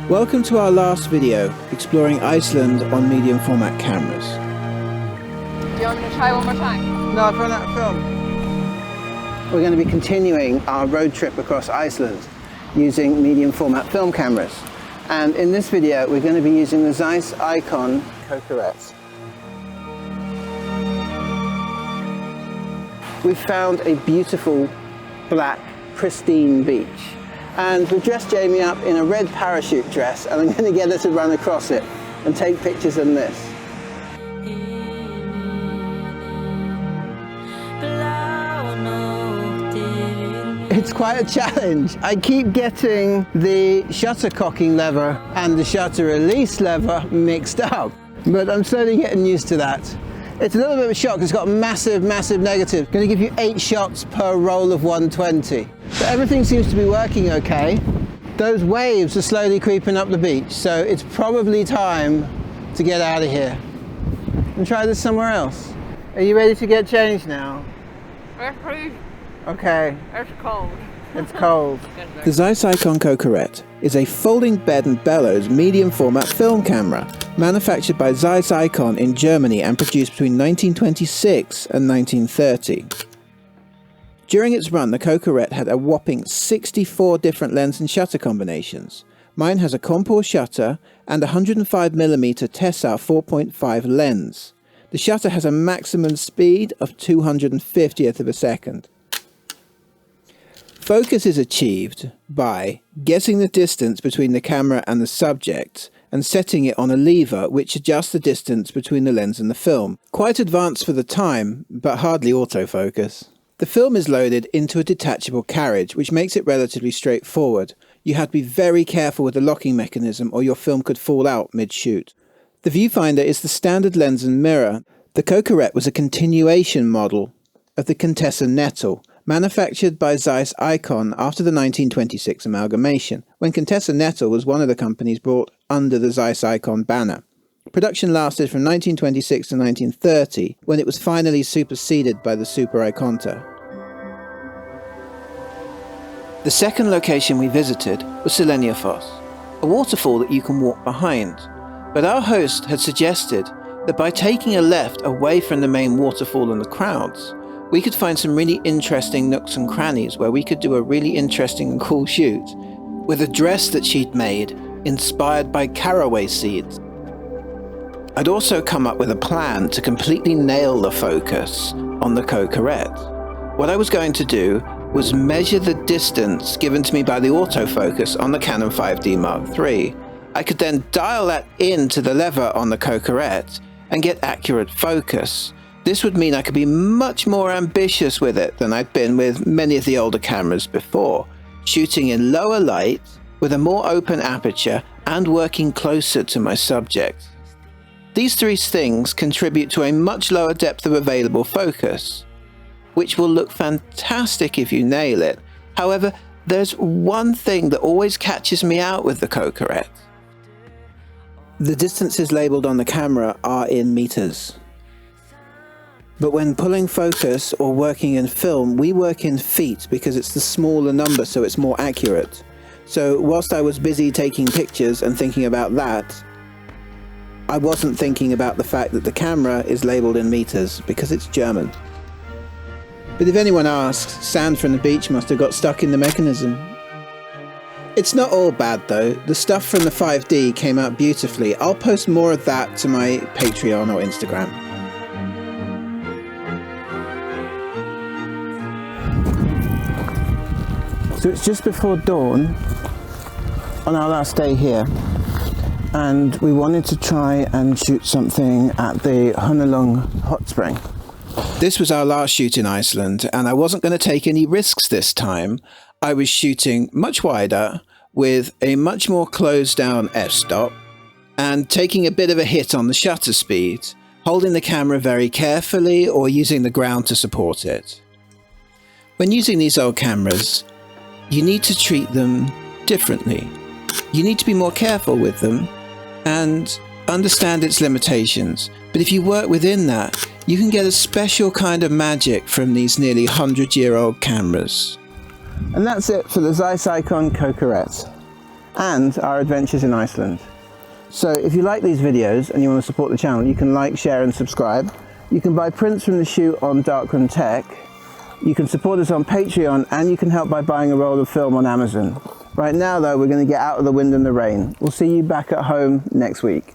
Welcome to our last video, exploring Iceland on medium format cameras. Do you want me to try one more time? No, I've run out of film. We're going to be continuing our road trip across Iceland using medium format film cameras. And in this video, we're going to be using the Zeiss Ikon Cocarette. We've found a beautiful, black, pristine beach. And we've dressed Jamie up in a red parachute dress, and I'm going to get her to run across it and take pictures in this. It's quite a challenge. I keep getting the shutter cocking lever and the shutter release lever mixed up, but I'm slowly getting used to that. It's a little bit of a shock. It's got massive negative. Going to give you 8 shots per roll of 120. So everything seems to be working okay. Those waves are slowly creeping up the beach, so it's probably time to get out of here and try this somewhere else. Are you ready to get changed now? Okay. It's cold. It's cold. The Zeiss Ikon Cocarette is a folding bed and bellows medium format film camera manufactured by Zeiss Ikon in Germany and produced between 1926 and 1930. During its run, the Cocarette had a whopping 64 different lens and shutter combinations. Mine has a Compour shutter and a 105mm Tessar 4.5 lens. The shutter has a maximum speed of 250th of a second. Focus is achieved by guessing the distance between the camera and the subject and setting it on a lever which adjusts the distance between the lens and the film. Quite advanced for the time, but hardly autofocus. The film is loaded into a detachable carriage, which makes it relatively straightforward. You have to be very careful with the locking mechanism or your film could fall out mid-shoot. The viewfinder is the standard lens and mirror. The Cocarette was a continuation model of the Contessa Nettle, manufactured by Zeiss Ikon after the 1926 amalgamation, when Contessa Nettle was one of the companies brought under the Zeiss Ikon banner. Production lasted from 1926 to 1930, when it was finally superseded by the Super Ikonta. The second location we visited was Seleniafoss, a waterfall that you can walk behind, but our host had suggested that by taking a left away from the main waterfall and the crowds, we could find some really interesting nooks and crannies where we could do a really interesting and cool shoot with a dress that she'd made inspired by caraway seeds. I'd also come up with a plan to completely nail the focus on the Cocarette. What I was going to do was measure the distance given to me by the autofocus on the Canon 5D Mark III. I could then dial that into the lever on the Cocarette and get accurate focus. This would mean I could be much more ambitious with it than I'd been with many of the older cameras before, shooting in lower light with a more open aperture and working closer to my subject. These three things contribute to a much lower depth of available focus, which will look fantastic if you nail it. However, there's one thing that always catches me out with the Cocarette. The distances labelled on the camera are in meters. But when pulling focus or working in film, we work in feet because it's the smaller number, so it's more accurate. So whilst I was busy taking pictures and thinking about that, I wasn't thinking about the fact that the camera is labelled in meters because it's German. But if anyone asks, sand from the beach must have got stuck in the mechanism. It's not all bad though. The stuff from the 5D came out beautifully. I'll post more of that to my Patreon or Instagram. So it's just before dawn on our last day here, and we wanted to try and shoot something at the Honolung hot spring. This was our last shoot in Iceland, and I wasn't going to take any risks this time. I was shooting much wider with a much more closed down f-stop and taking a bit of a hit on the shutter speed, holding the camera very carefully or using the ground to support it. When using these old cameras, you need to treat them differently. You need to be more careful with them and understand its limitations. But if you work within that, you can get a special kind of magic from these nearly 100-year-old cameras. And that's it for the Zeiss Ikon Cocarette. and our adventures in Iceland. So if you like these videos and you want to support the channel, you can like, share and subscribe. You can buy prints from the shoot on Darkroom Tech. You can support us on Patreon, and you can help by buying a roll of film on Amazon. Right now though, we're going to get out of the wind and the rain. We'll see you back at home next week.